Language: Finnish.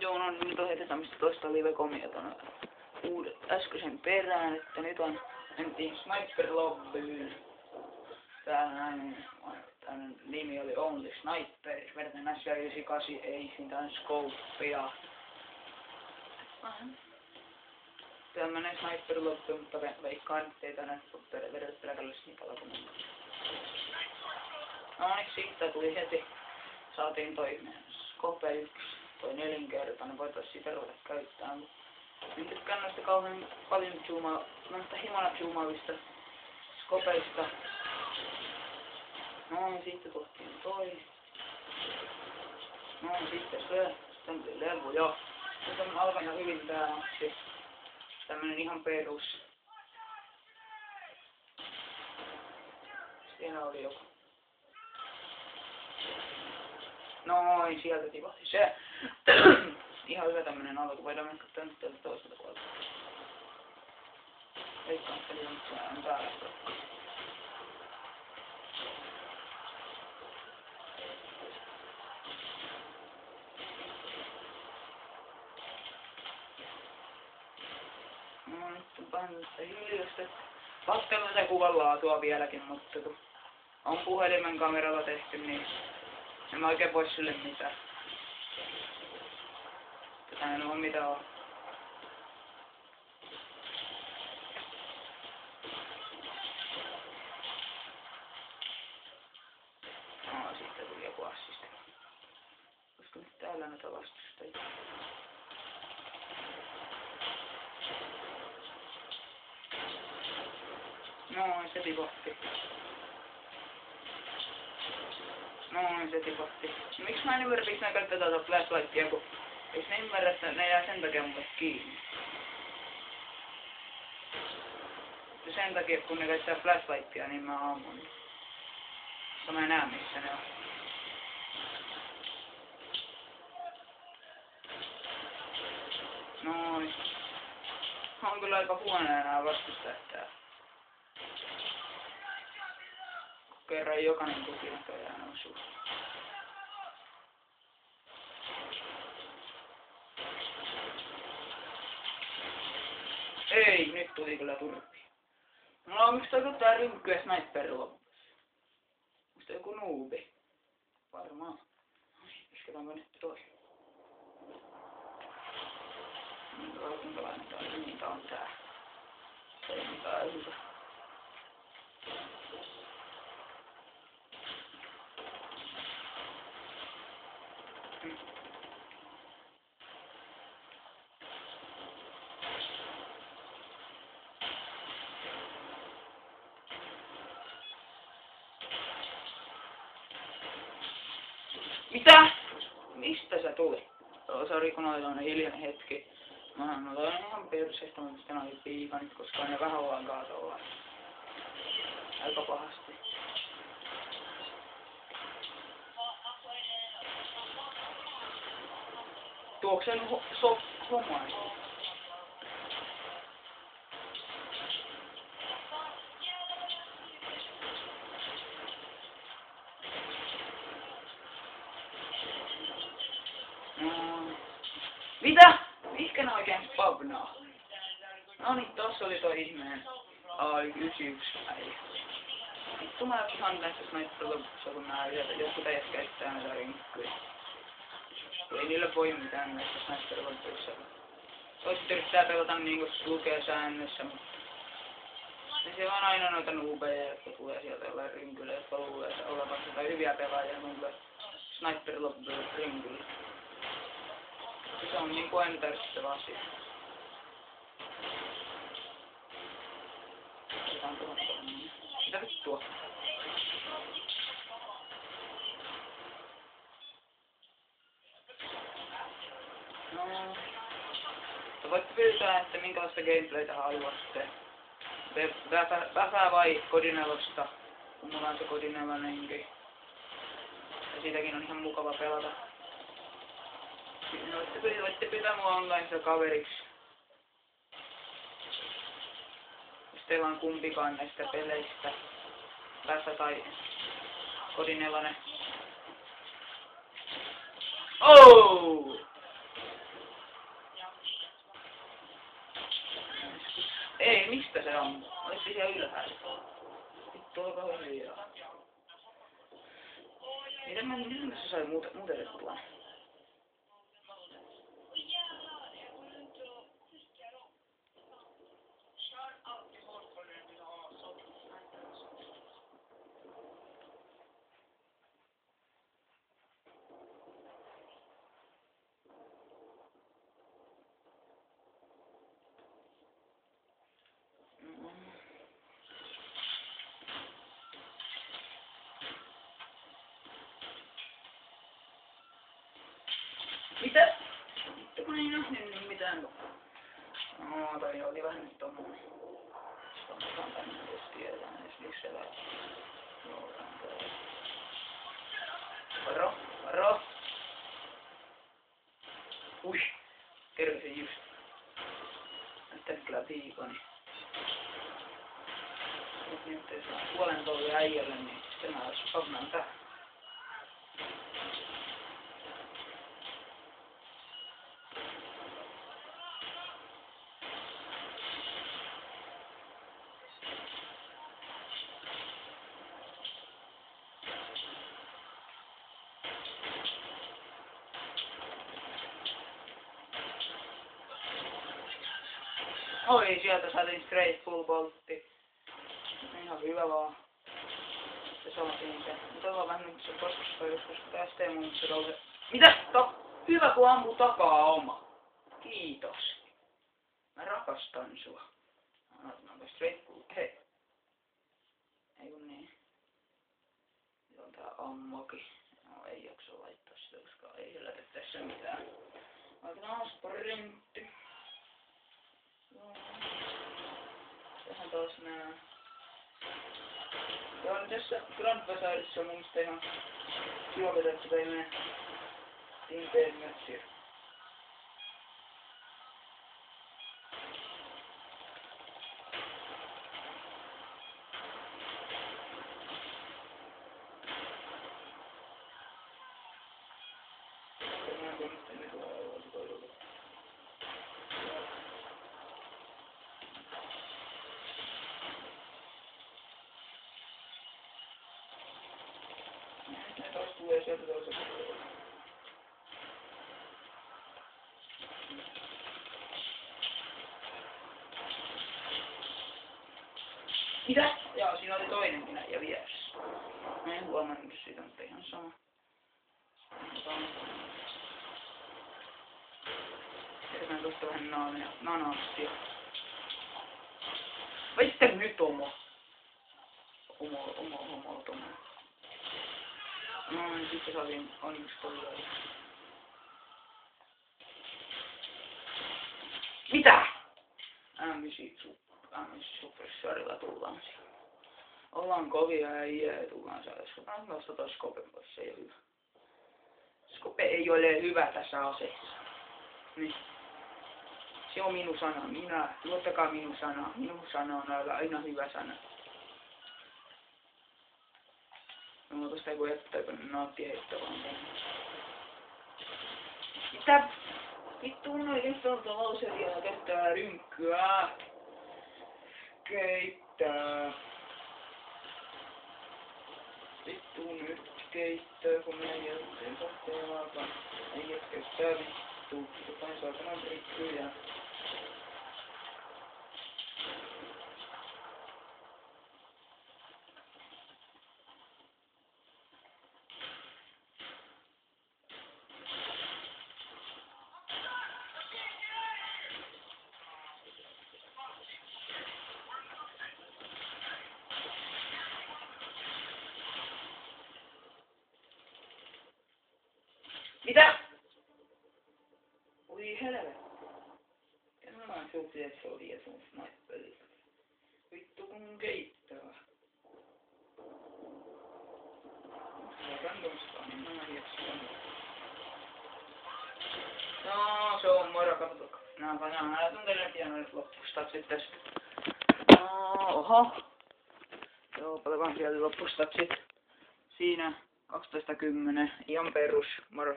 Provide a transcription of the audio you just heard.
Joo, no nyt on heitetään toista live-komia tuonne äskeisen perään, että nyt on mentiin Sniper Lobbyyn. Täällä näin, tämän nimi oli Only Sniper, verran SR98, ei siitä scopea. Tämmönen Sniper Lobby, mutta veikkaan, että ei tänne vedet peräkällessä niin paljon kuin muuta. No niin, siitä tuli heti. Saatiin toi Scope 1, toi 4-kertainen, voitais siitä ruveta käyttämään. En tykkään noista kauhean paljon noista himana zoomaavista Scopeista. Noin, sitten tehtiin toi. Noin, sitten se. Sitten tuli levu jo. Nyt on alkanut hyvin tää napsi. Tämmönen ihan perus. Siinä oli joku. Noin, sieltä tipahti se. Ihan hyvä tämmönen alku. Voidaan mennä katsomaan nyt täältä toiselta puolelta. Veikkaan, että se on täällä. No nyt on pannutta hiljasta. Katsellaan tätä kuvan laatua vieläkin, mutta on puhelimen kameralla tehty, niin en mä oikein voi sille mitään. Tätä ei oo mitä on. No, siitä tuli joku assisti. Koska nyt täällä noita vastustajia. Noin, se tipahti. Noin, se tipahti. Miksi mä en ymmärrä, miksi nää käyttää tätä flashlightia, kun eiks ne ymmärrä, että ne jää sen takia mulle kiinni. Ja sen takia, kun ne käyttää flashlightia, niin mä ammun. Koska mä en näe, missä ne on. Noin. On kyllä aika huonoja nää vastustajat täällä. Kerran jokainen tuki näköjään osuu. Ei, nyt tuli kyllä turpia. No onks tää rynkkyä Sniper Lobby? Onks tää joku noobi? Varmaan. Isketaanko nyt toi? Minkälainen tää hinta on tää? Se ei mitään hyvä. Mitä? Mistä se tuli? Sori kun oli tämmönen hiljainen hetki. Mä toin ihan perseestä, mutta sitten oli piikanit, koska ne vähän vaan kaatolla. Aika pahasti. Tuoksen homai. Mitä? Mihkä ne oikein spavnaa? No niin, tossa oli toi ihmeen AI-91 äijä. Vittu mä vihaan näistä Sniper Lobbyssa, kun nää jotkut äijät käyttää näitä rinkkyjä. Ei niille voi mitään näistä Sniper Lobbyissa. Toiset yrittää pelata niinku lukee säännössä, mutta ja siellä on aina noita noobeja, jotka tulee sieltä jollain rinkyllä, jotka luulee olevansa jotain hyviä pelaajia, kun tulee Sniper Lobby rinkyllä. Se on niinku aina tärkeä asia. Mitä vittua? No. Voitte pyytää, että minkälaista gameplaytä haluatte. Väfää vai Kodinelosta, kun mulla on se Kodinelonenkin. Ja siitäkin on ihan mukava pelata. Voitte pyytää mua onlineissa kaveriksi. Jos teillä on kumpikaan näistä peleistä. Väfä tai Kodinelonen. Oh! mistä se ammui? Oliko se siellä ylhäällä? Vittu, olkaa hiljaa. Miten se sai muutettua? Mitä? Vittu kun ei nähnyt niin mitään. Toi oli vähän nyt tommonen. Otetaan tänne, jos tiedetään edes lisää. Varo, varo. Ui, kerkesin just. Näyttänyt kyllä piikoni. Mut nyt ei saa puolen tolle äijälle, niin sitten mä pannaan tähän. Oi, sieltä saatiin straight full boltti. Ihan hyvä vaan. Se saatiin se. Mutta on vähän nyt se koskista joskus, kun tästä ei mun se ole. Mitä? Hyvä kun ampuu takaa oma. Kiitos. Mä rakastan sua. Annaanko straight full? Hei. Ei kun niin. Se on tää ammokin. No ei jaksa laittaa sitä, koska ei sillä tee tässä mitään. Laitetaan sprintti. Tähän taas nää. Joo, tässä Grand Bazaarissa on mun mielestä ihan kiva vetää, että ei mene tinteen mötsiä. Ne taas tulee sieltä toiselta puolelta. Mitä? Jaa, siinä oli toinenkin äijä vieressä. Mä en huomannut sitä, mutta ihan sama. Tehdään tosta vähän nanastia. Vai sitten nyt omo. Omo. No niin, sitten saatiin onneksi tolleen. Mitä? M9 Superstarilla tullaan siellä. Ollaan kovia äijää ja tullaan saada. Nostetaan Skopen pois, se ei ole hyvä. Skope ei ole hyvä tässä aseessa. Niin. Se on minun sana. Luottakaa minun sana. Minun sana on aina hyvä sana. No tosta ei voi jättää, kun ne naatti heittää vaan tänne. Mitä? Vittu, on oikein tuolta lauseria ja käyttää rynkkyä. Keittää. Vittu nyt keittää, kun minä jälkeen kohteellaan. Ei käyttää vittu. Jotain saatanan rikkyjä. Mitä? Oi helvetti. Ja mä suhtiin, että se oli ja sun sniperi. Vittu kun keittää. Randomstaan, niin mä hieksin. No, se on moro, katsotaan. Nää tuntelee pianoja loppustatsit tästä. Oho. Joo, palataan sieltä loppustatsit. Siinä 12.10. Ihan perus. Moro.